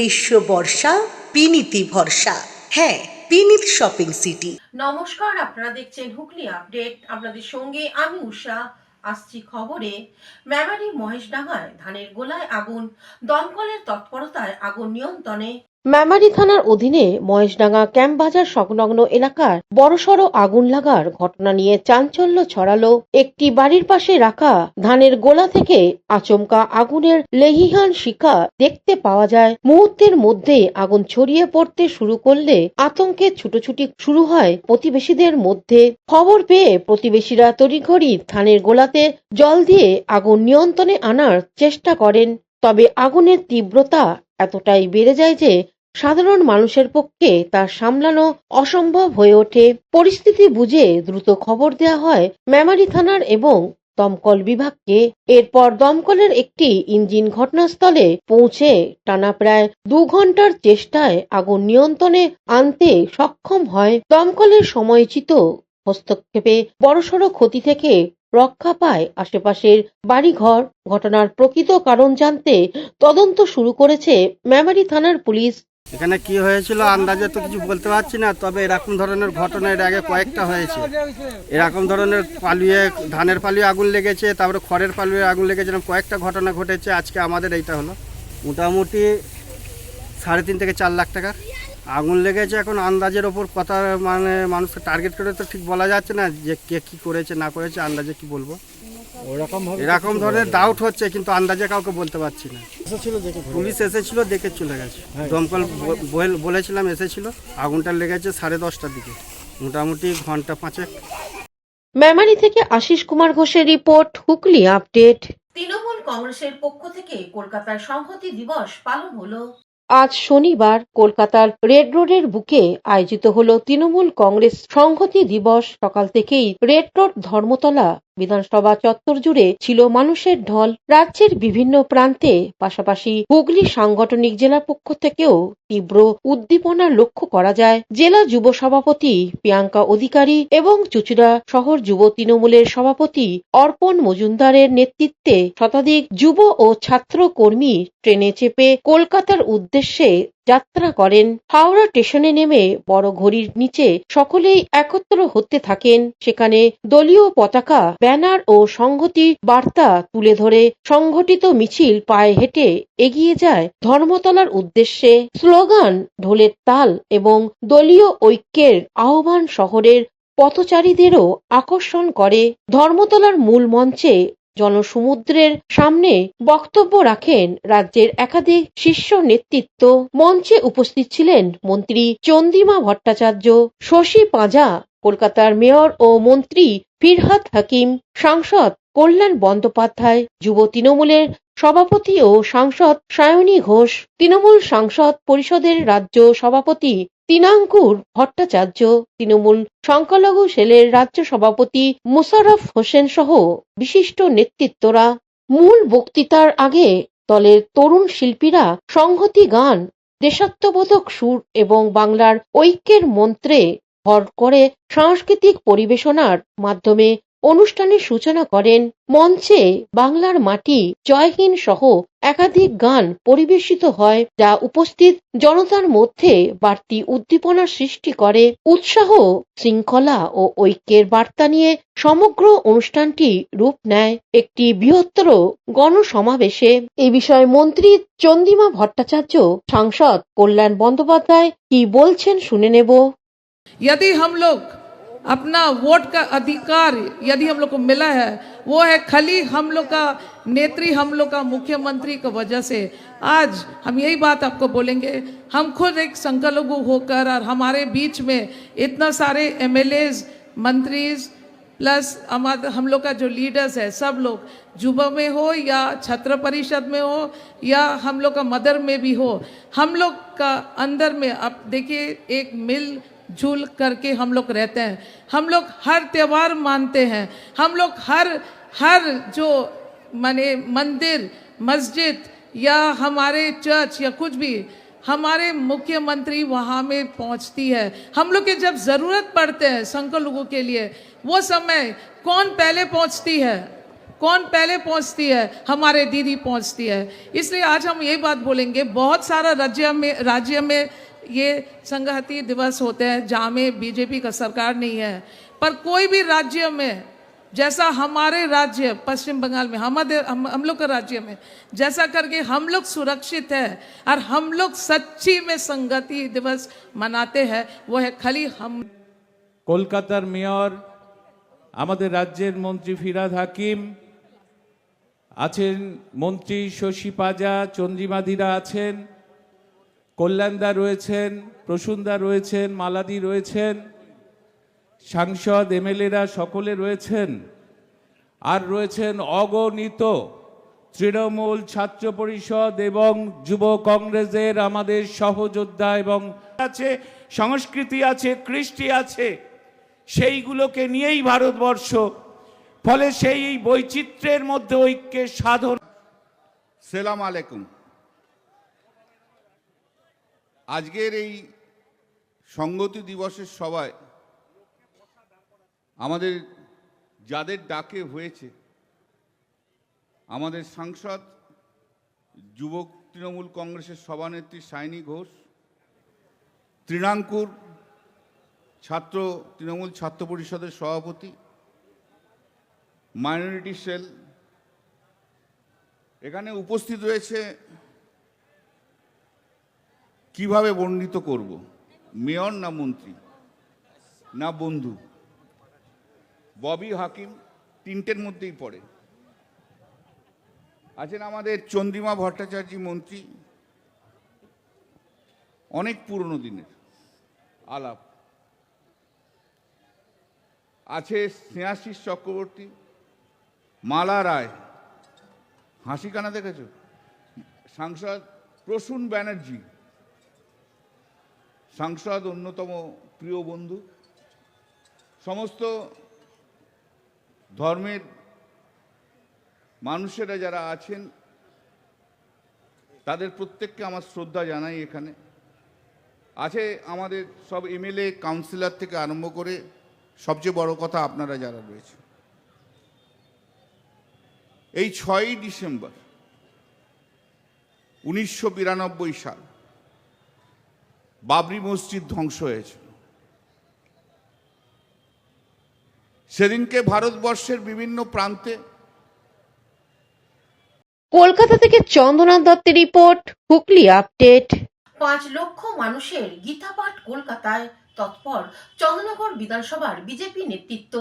গ্রীষ্ম বর্ষা পিনিতি ভরসা। হ্যাঁ, পিনিত শপিং সিটি। নমস্কার, আপনারা দেখছেন হুগলি আপডেট। আপনাদের সঙ্গে আমি উষা। আসছি খবরে। মেমারি মহেশডাঙ্গায় ধানের গোলায় আগুন, দমকলের তৎপরতায় আগুন নিয়ন্ত্রণে। মেমারি থানার অধীনে মহেশডাঙ্গা ক্যাম্প বাজার সংলগ্ন এলাকার বড়সড় আগুন লাগার ঘটনা নিয়ে চাঞ্চল্য ছড়ালো। একটি বাড়ির পাশে রাখা ধানের গোলা থেকে আচমকা আগুনের লেহিহান শিখা দেখতে পাওয়া যায়। মুহূর্তের মধ্যে আগুন ছড়িয়ে পড়তে শুরু করলে আতঙ্কে ছুটোছুটি শুরু হয় প্রতিবেশীদের মধ্যে। খবর পেয়ে প্রতিবেশীরা তড়িঘড়ি ধানের গোলাতে জল দিয়ে আগুন নিয়ন্ত্রণে আনার চেষ্টা করেন। তবে আগুনের তীব্রতা এতটাই বেড়ে যায় যে সাধারণ মানুষের পক্ষে তা সামলানো অসম্ভব হয়ে ওঠে। পরিস্থিতি বুঝে দ্রুত খবর দেওয়া হয় মেমারি থানার এবং দমকল বিভাগকে। এরপর দমকলের একটি ইঞ্জিন ঘটনাস্থলে পৌঁছে টানা প্রায় 2 ঘন্টার চেষ্টায় আগুন নিয়ন্ত্রণে আনতে সক্ষম হয়। দমকলের সময়োচিত হস্তক্ষেপে বড়সড় ক্ষতি থেকে রক্ষা পায় আশেপাশের বাড়িঘর। ঘটনার প্রকৃত কারণ জানতে তদন্ত শুরু করেছে মেমারি থানার পুলিশ। এখানে কি হয়েছিল আন্দাজে তো কিছু বলতে পারছি না, তবে এরকম ধরনের ঘটনা এর আগে কয়েকটা হয়েছে। এরকম ধরনের পালুয়ে ধানের পালুয়ে আগুন লেগেছে, তারপরে খড়ের পালুয়ে আগুন লেগেছে, এরকম কয়েকটা ঘটনা ঘটেছে। আজকে আমাদের এইটা হলো মোটামুটি 3.5 থেকে 4 লাখ টাকার আগুন লেগেছে। এখন আন্দাজের ওপর কথা, মানে মানুষকে টার্গেট করে তো ঠিক বলা যাচ্ছে না যে কে কী করেছে না করেছে, আন্দাজে কি বলবো। এরকম ধরনের ডাউট হচ্ছে, কিন্তু আন্দাজে কাউকে বলতে পারছি না। পুলিশ এসেছিল, দেখে চলে গেছে। দমকল বলেছিলাম এসেছিল। আগুনটা লেগেছে 10:30টার দিকে, মোটামুটি ঘন্টা 5। মেমারি থেকে আশিস কুমার ঘোষের রিপোর্ট, হুগলি আপডেট। তৃণমূল কংগ্রেসের পক্ষ থেকে কলকাতায় সংহতি দিবস পালন হলো। আজ শনিবার কলকাতার রেড রোডের বুকে আয়োজিত হলো তৃণমূল কংগ্রেস সংহতি দিবস। সকাল থেকেই রেড রোড ধর্মতলা বিধানসভা চত্বর জুড়ে ছিল মানুষের ঢল। রাজ্যের বিভিন্ন প্রান্তে, পাশাপাশি হুগলি সাংগঠনিক জেলা পক্ষ থেকেও তীব্র উদ্দীপনা লক্ষ্য করা যায়। জেলা যুব সভাপতি প্রিয়াঙ্কা অধিকারী এবং চুঁচুড়া শহর যুব তৃণমূলের সভাপতি অর্পণ মজুমদারের নেতৃত্বে শতাধিক যুব ও ছাত্র কর্মী ট্রেনে চেপে কলকাতার উদ্দেশ্যে যাত্রা করেন। হাওড়া স্টেশনে নেমে বড় ঘড়ির নিচে সকলেই একত্র হতে থাকেন। সেখানে দলীয় পতাকা, ব্যানার ও সংহতি বার্তা তুলে ধরে সংগঠিত মিছিল পায়ে হেঁটে এগিয়ে যায় ধর্মতলার উদ্দেশ্যে। স্লোগান, ঢোলের তাল এবং দলীয় ঐক্যের আহ্বান শহরের পথচারীদেরও আকর্ষণ করে। ধর্মতলার মূল মঞ্চে জনসমুদ্রের সামনে বক্তব্য রাখেন রাজ্যের একাধিক শীর্ষ নেতৃত্ব। মঞ্চে উপস্থিত ছিলেন মন্ত্রী চন্দ্রিমা ভট্টাচার্য, শশী পাঁজা, কলকাতার মেয়র ও মন্ত্রী ফিরহাদ হাকিম, সাংসদ কল্যাণ বন্দ্যোপাধ্যায়, যুব তৃণমূলের সভাপতি ও সাংসদ সায়নী ঘোষ, তৃণমূল সাংসদ পরিষদের রাজ্য সভাপতি তিনাঙ্কুর ভট্টাচার্য, তৃণমূল সংখ্যালঘু সেলের রাজ্য সভাপতি মোশাররফ হোসেন সহ বিশিষ্ট নেতৃত্বরা। মূল বক্তৃতার আগে দলের তরুণ শিল্পীরা সংহতি গান, দেশাত্মবোধক সুর এবং বাংলার ঐক্যের মন্ত্রে ভর করে সাংস্কৃতিক পরিবেশনার মাধ্যমে অনুষ্ঠানের সূচনা করেন। মঞ্চে বাংলার মাটি, জয় হিন্দ সহ একাধিক গান পরিবেশিত হয়, যা উপস্থিত জনতার মধ্যে বাড়তি উদ্দীপনার সৃষ্টি করে। উৎসাহ, শৃঙ্খলা ও ঐক্যের বার্তা নিয়ে সমগ্র অনুষ্ঠানটি রূপ নেয় একটি বৃহত্তর গণসমাবেশে। এ বিষয়ে মন্ত্রী চন্দ্রিমা ভট্টাচার্য, সাংসদ কল্যাণ বন্দ্যোপাধ্যায় কি বলছেন শুনে নেব। यदि हम लोग अपना वोट का अधिकार यदि हम लोग को मिला है, वो है खाली हम लोग का नेत्री, हम लोग का मुख्यमंत्री की वजह से। आज हम यही बात आपको बोलेंगे, हम खुद एक संख्यालघु होकर और हमारे बीच में इतना सारे एमएलएज, मंत्रीज प्लस हम लोग का जो लीडर्स है, सब लोग युवा में हो या छात्र परिषद में हो या हम लोग का मदर में भी हो, हम लोग का अंदर में अब देखिए एक मिल जुल करके हम लोग रहते हैं। हम लोग हर त्यौहार मानते हैं। हम लोग हर जो माने मंदिर, मस्जिद या हमारे चर्च या कुछ भी, हमारे मुख्यमंत्री वहाँ में पहुँचती है। हम लोग के जब ज़रूरत पड़ते हैं संख्या लोगों के लिए, वो समय कौन पहले पहुँचती है? कौन पहले पहुंचती है, हमारे दीदी पहुंचती है। इसलिए आज हम ये बात बोलेंगे, बहुत सारा राज्य में ये संघाती दिवस होते हैं जहाँ में बीजेपी का सरकार नहीं है, पर कोई भी राज्य में जैसा हमारे राज्य पश्चिम बंगाल में हम लोग का राज्य में जैसा करके हम लोग सुरक्षित है और हम लोग सच्ची में संगति दिवस मनाते हैं, वो है खाली हम। কলকাতার মেয়র, আমাদের রাজ্যের মন্ত্রী ফিরহাদ হাকিম আছেন, মন্ত্রী শশী পাজা, চন্দ্রিমাদিরা আছেন, কল্যাণদা রয়েছেন, প্রসূনদা রয়েছেন, মালাদি রয়েছেন, সাংসদ এমএলএরা সকলে রয়েছেন, আর রয়েছেন অগণিত তৃণমূল ছাত্র পরিষদ এবং যুব কংগ্রেসের আমাদের সহযোদ্ধা, এবং আছে সংস্কৃতি আছে, কৃষ্টি আছে, সেইগুলোকে নিয়েই ভারতবর্ষ। ফলে সেই বৈচিত্র্যের মধ্যে ঐক্যের সাধন। সেলাম আলাইকুম। আজকের এই সংগতি দিবসের সভায় আমাদের যাদের ডাকে হয়েছে, আমাদের সাংসদ যুবক তৃণমূল কংগ্রেসের সভানেত্রী সায়নী ঘোষ, তৃণাঙ্কুর তৃণমূল ছাত্র পরিষদের সভাপতি, মাইনরিটি সেল, এখানে উপস্থিত রয়েছে। কিভাবে বর্ণিত করব, মেয়র না মন্ত্রী না বন্ধু? ববি হাকিম তিনটের মধ্যেই পড়ে। আছেন আমাদের চন্দ্রিমা ভট্টাচার্য মন্ত্রী, অনেক পুরনো দিনের আলাপ। আছে স্নেহাশিস চক্রবর্তী, মালা রায়, হাসি কানা দেখেছ, সাংসদ প্রসূন ব্যানার্জি, সাংসদ অন্যতম প্রিয় বন্ধু। সমস্ত ধর্মের মানুষেরা যারা আছেন তাদের প্রত্যেককে আমার শ্রদ্ধা জানাই। এখানে আছে আমাদের সব এমএলএ, কাউন্সিলর থেকে আরম্ভ করে সবচেয়ে বড় কথা আপনারা যারা রয়েছে। এই 6ই ডিসেম্বর 1992 সাল বাবরি মসজিদ ধ্বংস হয়েছিল। সেদিনকে ভারতবর্ষের বিভিন্ন প্রান্তে। কলকাতা থেকে চন্দনা দত্তের রিপোর্ট, হুগলি আপডেট। 5 লক্ষ মানুষের গীতাপাঠ কলকাতায় তৎপর চন্দ্রনগর বিধানসভার বিজেপি নেতৃত্ব।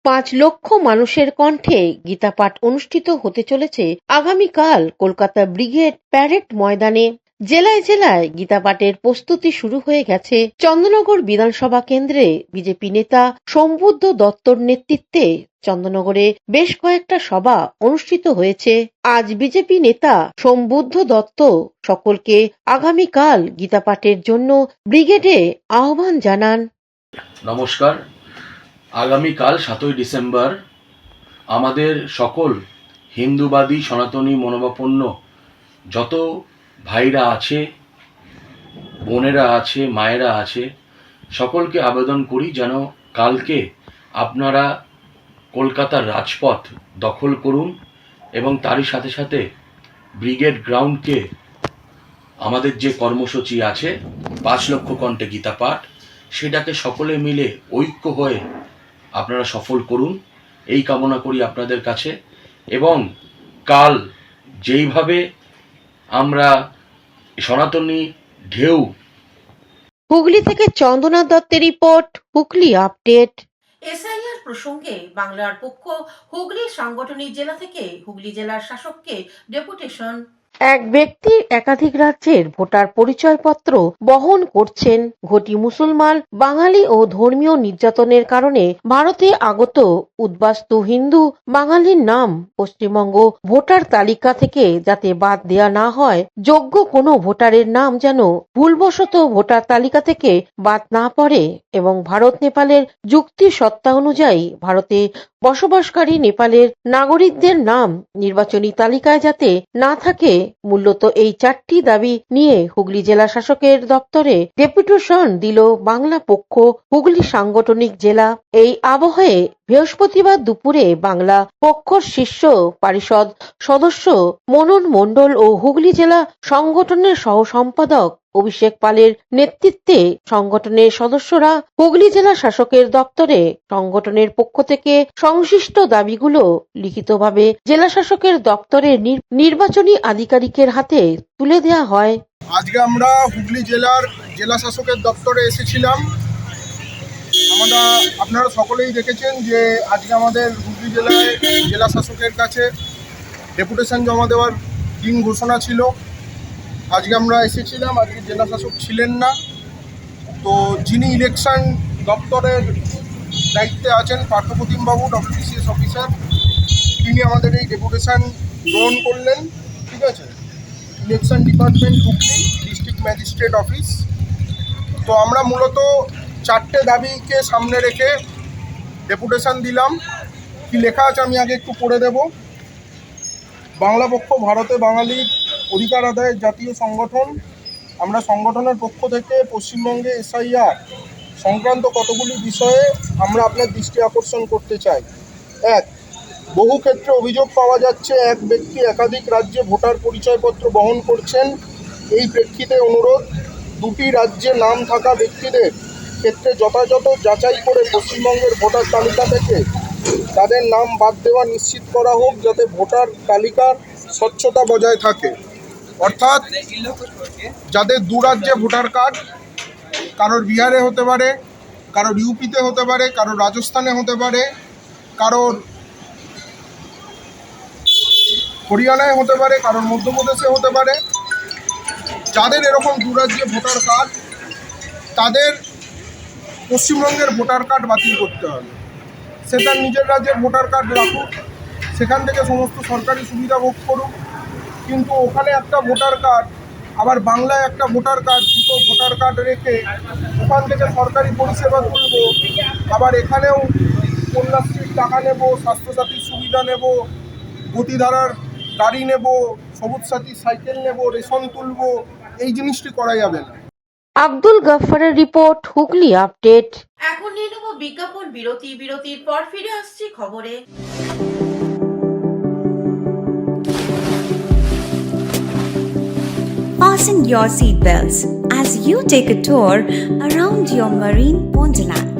5 লক্ষ মানুষের কণ্ঠে গীতাপাঠ অনুষ্ঠিত হতে চলেছে আগামীকাল কলকাতা ব্রিগেড প্যারেড ময়দানে। জেলায় জেলায় গীতাপাঠের প্রস্তুতি শুরু হয়ে গেছে। চন্দ্রনগর বিধানসভা কেন্দ্রে বিজেপি নেতা সম্বুদ্ধ দত্তর নেতৃত্বে চন্দ্রনগরে বেশ কয়েকটা সভা অনুষ্ঠিত হয়েছে। আজ বিজেপি নেতা সম্বুদ্ধ দত্ত সকলকে আগামীকাল গীতাপাঠের জন্য ব্রিগেডে আহ্বান জানান। নমস্কার। আগামীকাল 7ই ডিসেম্বর আমাদের সকল হিন্দুবাদী সনাতনী মনোভাবাপন্ন যত ভাইরা আছে, বোনেরা আছে, মায়েরা আছে, সকলকে আবেদন করি যেন কালকে আপনারা কলকাতার রাজপথ দখল করুন এবং তারই সাথে সাথে ব্রিগেড গ্রাউন্ডকে আমাদের যে কর্মসূচি আছে 5 লক্ষ কণ্ঠে গীতাপাঠ, সেটাকে সকলে মিলে ঐক্য হয়ে আপনারা সফল করুন, এই কামনা করি আপনাদের কাছে। এবং কাল যেইভাবে আমরা সনাতনী ঢেউ। হুগলি থেকে চন্দনা দত্তের রিপোর্ট, হুগলি আপডেট। এসআইআর প্রসঙ্গে বাংলার পক্ষ হুগলি সাংগঠনিক জেলা থেকে হুগলি জেলার শাসককে ডেপুটেশন। এক ব্যক্তি একাধিক রাজ্যের ভোটার পরিচয়পত্র বহন করছেন। ঘটি মুসলমান, বাঙালি ও ধর্মীয় নির্যাতনের কারণে ভারতে আগত উদ্বাস্তু হিন্দু বাঙালির নাম পশ্চিমবঙ্গ ভোটার তালিকা থেকে যাতে বাদ দেয়া না হয়, যোগ্য কোনো ভোটারের নাম যেন ভুলবশত ভোটার তালিকা থেকে বাদ না পড়ে এবং ভারত নেপালের চুক্তি সত্তা অনুযায়ী ভারতে বসবাসকারী নেপালের নাগরিকদের নাম নির্বাচনী তালিকায় যাতে না থাকে, মূলত এই 4টি দাবি নিয়ে হুগলি জেলা শাসকের দপ্তরে ডেপুটেশন দিল বাংলা পক্ষ হুগলি সাংগঠনিক জেলা। এই আবহে বৃহস্পতিবার দুপুরে বাংলা পক্ষর শীর্ষ পরিষদ সদস্য মনন মণ্ডল ও হুগলি জেলা সংগঠনের সহ সম্পাদক অভিষেক পালের নেতৃত্বে সংগঠনের সদস্যরা হুগলি জেলা শাসকের দপ্তরে সংগঠনের পক্ষ থেকে সংশ্লিষ্ট দাবিগুলো লিখিতভাবে জেলা শাসকের দপ্তরের নির্বাচনী আধিকারিকের হাতে তুলে দেওয়া হয়। আজকে আমরা হুগলি জেলার জেলা শাসকের দপ্তরে এসেছিলাম। আপনারা সকলেই দেখেছেন যে আজকে আমাদের হুগলি জেলায় জেলা শাসকের কাছে ডেপুটেশন জমা দেওয়ার দিন ঘোষণা ছিল। আজকে আমরা এসেছিলাম, আজকে জেলা শাসক ছিলেন না, তো যিনি ইলেকশন দপ্তরের দায়িত্বে আছেন পার্থপ্রতিমবাবু, ডব্লিউবিসিএস অফিসার, তিনি আমাদের এই ডেপুটেশন গ্রহণ করলেন। ঠিক আছে, election department Hooghly, district magistrate office. তো আমরা মূলত 4টে দাবিকে সামনে রেখে ডেপুটেশন দিলাম। কি লেখা আছে আমি আগে একটু পড়ে দেব। বাংলা পক্ষ ভারতে বাঙালির অধিকার আদায়ের জাতীয় সংগঠন। আমরা সংগঠনের পক্ষ থেকে পশ্চিমবঙ্গে এসআইআর সংক্রান্ত কতগুলি বিষয়ে আমরা আপনার দৃষ্টি আকর্ষণ করতে চাই। 1. বহু ক্ষেত্রে অভিযোগ পাওয়া যাচ্ছে এক ব্যক্তি একাধিক রাজ্যে ভোটার পরিচয়পত্র বহন করছেন। এই প্রেক্ষিতে অনুরোধ, 2টি রাজ্যে নাম থাকা ব্যক্তিদের ক্ষেত্রে যথাযথ যাচাই করে পশ্চিমবঙ্গের ভোটার তালিকা থেকে তাদের নাম বাদ দেওয়া নিশ্চিত করা হোক, যাতে ভোটার তালিকার স্বচ্ছতা বজায় থাকে। অর্থাৎ যাদের 2 রাজ্যে ভোটার কার্ড, কারোর বিহারে হতে পারে, কারোর ইউপিতে হতে পারে, কারোর রাজস্থানে হতে পারে, কারোর হরিয়ানায় হতে পারে, কারোর মধ্যপ্রদেশে হতে পারে, যাদের এরকম 2 রাজ্যে ভোটার কার্ড, তাদের পশ্চিমবঙ্গের ভোটার কার্ড বাতিল করতে হবে। সে তার নিজের রাজ্যের ভোটার কার্ড রাখুক, সেখান থেকে সমস্ত সরকারি সুবিধা ভোগ করুক, কিন্তু ওখানে একটা ভোটার কার্ড, আবার বাংলায় একটা ভোটার কার্ড, 2টো ভোটার কার্ড রেখে ওখান থেকে সরকারি পরিষেবা তুলব, আবার এখানেও কন্যাশ্রীর টাকা নেব, স্বাস্থ্যসাথীর সুবিধা নেব, গতিধারার গাড়ি নেব, সবুজ সাথী সাইকেল নেব, রেশন তুলব, এই জিনিসটি করা যাবে না। আব্দুল গাফফারের রিপোর্ট, হুগলি আপডেট। এখন নিয়ে নেব বিজ্ঞাপন বিরতি। বিরতির পর ফিরে আসছি খবরে। Fasten your seatbelts as you take a tour around your marine wonderland.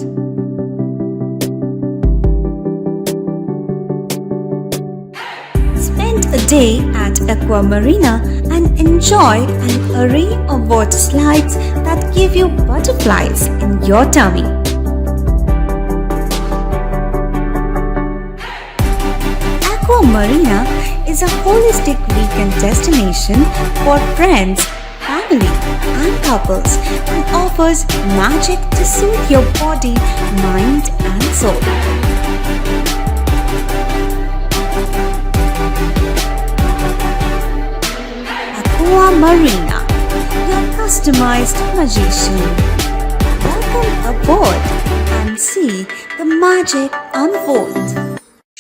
Spend a day at Aqua Marina and enjoy an array of water slides that give you butterflies in your tummy. Aqua Marina is a holistic weekend destination for friends, family, and couples and offers magic to soothe your body, mind, and soul. Aqua Marina, your customized magician. Welcome aboard and see the magic unfold.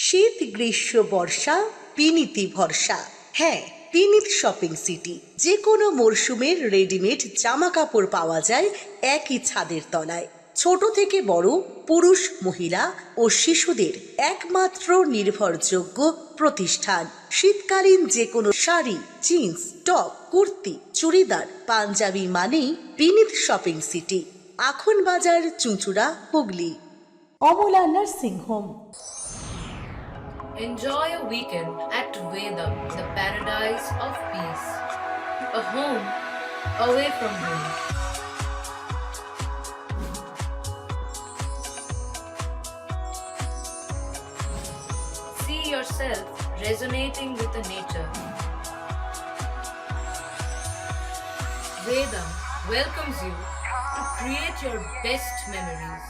শীত, গ্রীষ্ম, বর্ষা, পিনিতি ভরসা। হ্যাঁ, পিনিত shopping city. যে কোনো মরশুমের readymade জামা কাপড় পাওয়া যায় একই ছাদের তলায়। ছোট থেকে বড়, পুরুষ, মহিলা ও শিশুদের একমাত্র নির্ভরযোগ্য প্রতিষ্ঠান। শীতকালীন যে কোনো শাড়ি, জিন্স, টপ, কুর্তি, চুড়িদার, পাঞ্জাবি মানেই পিনিত শপিং সিটি। আখন বাজার, চুঁচুড়া, Hooghly. Amala nursing home. Enjoy a weekend at Vedam, the paradise of peace. A home away from home. See yourself resonating with the nature. Vedam welcomes you to create your best memories.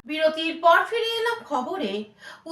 বিরতির পর ফিরে এলাম খবরে।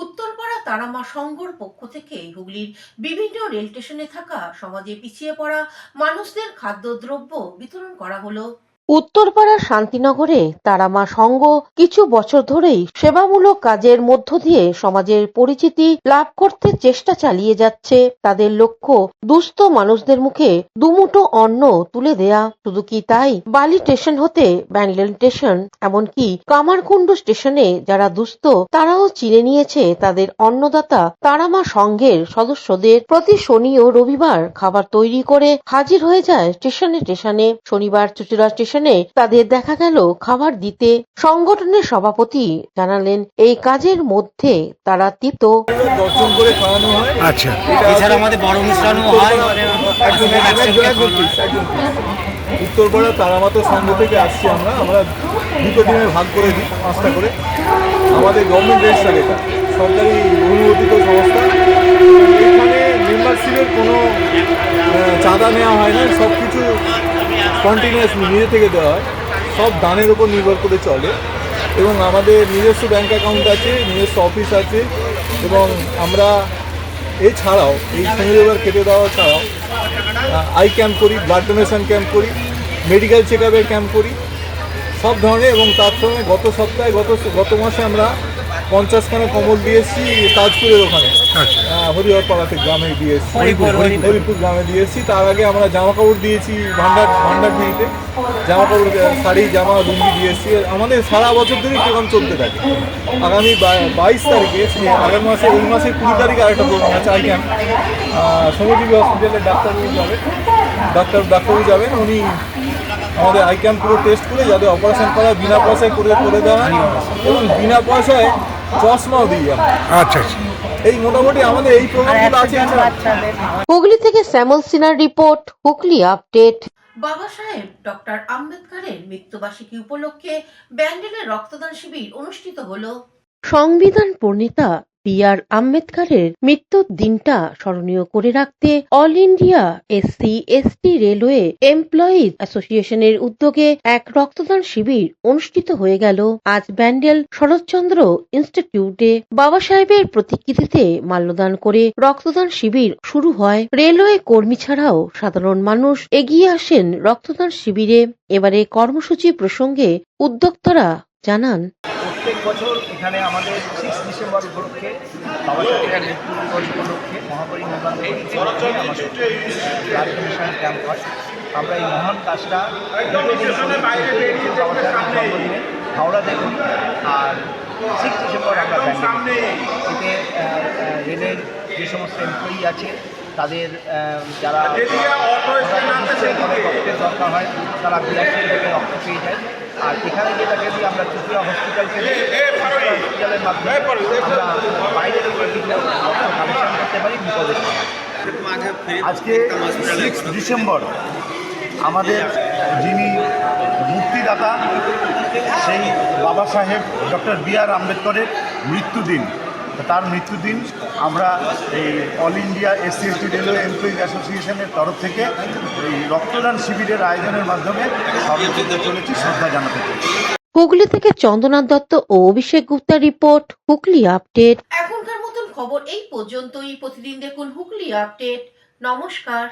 উত্তরপাড়া তারামা সংঘর পক্ষ থেকে হুগলির বিভিন্ন রেল স্টেশনে থাকা সমাজে পিছিয়ে পড়া মানুষদের খাদ্যদ্রব্য বিতরণ করা হলো। উত্তরপাড়ার শান্তিনগরে তারামা সংঘ কিছু বছর ধরেই সেবামূলক কাজের মধ্য দিয়ে সমাজের পরিচিতি লাভ করতে চেষ্টা চালিয়ে যাচ্ছে। তাদের লক্ষ্য দুস্থ মানুষদের মুখে দুমুঠো অন্ন তুলে দেয়া। শুধু কি তাই, বালি স্টেশন হতে ব্যান্ডেল স্টেশন, এমনকি কামারকুণ্ডু স্টেশনে যারা দুস্থ তারাও চিনে নিয়েছে তাদের অন্নদাতা তারামা সংঘের সদস্যদের। প্রতি শনি ও রবিবার খাবার তৈরি করে হাজির হয়ে যায় স্টেশনে স্টেশনে। শনিবার চুচুড়া স্টেশনে তাদের দেখা গেল খাবার দিতে। সংগঠনের সভাপতি জানালেন এই কাজের মধ্যে তারা তৃপ্ত। দর্শন করে খাওয়ানো হয়। আচ্ছা, এছাড়া আমাদের বড় অনুষ্ঠানও হয়। উত্তরপাড়া তারামাতা সংঘ থেকে আসছি আমরা দুটো টিমে ভাগ করে দিই, 5টা করে। আমাদের গভর্নমেন্ট রেজিস্টার, এটা সরকারি অনুমোদিত সংস্থা। এখানে মেম্বারশিপের কোনো চাঁদা নেওয়া হয় না, সব কিছু কন্টিনিউয়াসলি নিজে থেকে দেওয়া হয়, সব দানের উপর নির্ভর করে চলে। এবং আমাদের নিজস্ব ব্যাংক অ্যাকাউন্ট আছে, নিজস্ব অফিস আছে। এবং আমরা এছাড়াও এই শনি রবিবার কেটে দেওয়া ছাড়াও আই ক্যাম্প করি, ব্লাড ডোনেশন ক্যাম্প করি, মেডিকেল চেক আপের ক্যাম্প করি, সব ধরনের। এবং তার সঙ্গে গত মাসে আমরা 50খানা কম্বল দিয়েছি তাজপুরের ওখানে, হরিহর পাড়াতে গ্রামে দিয়েছি, হরিপুর গ্রামে দিয়েছি। তার আগে আমরা জামা কাপড় দিয়েছি ভান্ডার দিতে, জামা কাপড়, শাড়ি, জামা, লুঙ্গি দিয়েছি। আমাদের সারা বছর ধরেই প্রোগ্রাম চলতে থাকে। আগামী 22 তারিখে, আগের মাসে, এই মাসের 20 তারিখে আরেকটা প্রোগ্রাম আছে, আই ক্যাম্প। শ্রমজীবী হসপিটালের ডাক্তারবাবু যাবেন। উনি আমাদের আই ক্যাম্প পুরো টেস্ট করে যাদের অপারেশন করা বিনা পয়সায় করে দেওয়া হয়, এবং বিনা পয়সায় চশমাও দিই আমরা। আচ্ছা, এই মোটামুটি আমাদের এই প্রোগ্রামগুলো আছে। হুগলি থেকে শ্যামল সিনহার রিপোর্ট, হুগলি আপডেট। বাবা সাহেব ডক্টর আম্বেদকরের মৃত্যুবার্ষিকী উপলক্ষে ব্যান্ডেলে রক্তদান শিবির অনুষ্ঠিত হলো। সংবিধান প্রণেতা বি.আর. আম্বেদকরের মৃত্যুর দিনটা স্মরণীয় করে রাখতে all India SC/ST railway employees অ্যাসোসিয়েশনের উদ্যোগে এক রক্তদান শিবির অনুষ্ঠিত হয়ে গেল আজ ব্যান্ডেল শরৎচন্দ্র ইনস্টিটিউটে। বাবা সাহেবের প্রতিকৃতিতে মাল্যদান করে রক্তদান শিবির শুরু হয়। রেলওয়ে কর্মী ছাড়াও সাধারণ মানুষ এগিয়ে আসেন রক্তদান শিবিরে। এবারে কর্মসূচি প্রসঙ্গে উদ্যোক্তারা জানান, প্রত্যেক বছর এখানে আমাদের 6 ডিসেম্বর উপলক্ষে বাবা সাহেবের মৃত্যু দিবস উপলক্ষে মহাপরিনির্বাণ ব্লাড ডোনেশন ক্যাম্প হয়। আমরা এই মহান কাজটা বাবা সাহেবের জন্মদিনে হাওড়াতে করি, আর 6 ডিসেম্বর আমরা এতে রেলের যে সমস্ত এমপ্লয়ি আছে তাদের যারা রক্তের দরকার হয় তারা বিলাসী থেকে রক্ত পেয়ে যায়। আর এখানে যেটা যদি আমরা চুচুড়া হসপিটালকে হসপিটালের মাধ্যমে আমরা বাইরে থেকে রক্ত কালেকশন করতে পারি বিপদে। আজকে 6 ডিসেম্বর আমাদের যিনি মুক্তিদাতা সেই বাবা সাহেব ডক্টর বি.আর. আম্বেদকরের মৃত্যুদিন। তার মৃত্যুদিন আমরা এই all India SC/ST railway employees অ্যাসোসিয়েশনের তরফ থেকে এই রক্তদান শিবিরের আয়োজনের মাধ্যমে স্মরণ করতে চলেছি, শ্রদ্ধা জানাতে চলেছি। হুগলি থেকে চন্দ্রনাথ দত্ত ও অভিষেক গুপ্তার রিপোর্ট, হুগলি আপডেট। এখনকার মতন খবর এই পর্যন্তই। প্রতিদিন দেখুন হুগলি আপডেট। নমস্কার।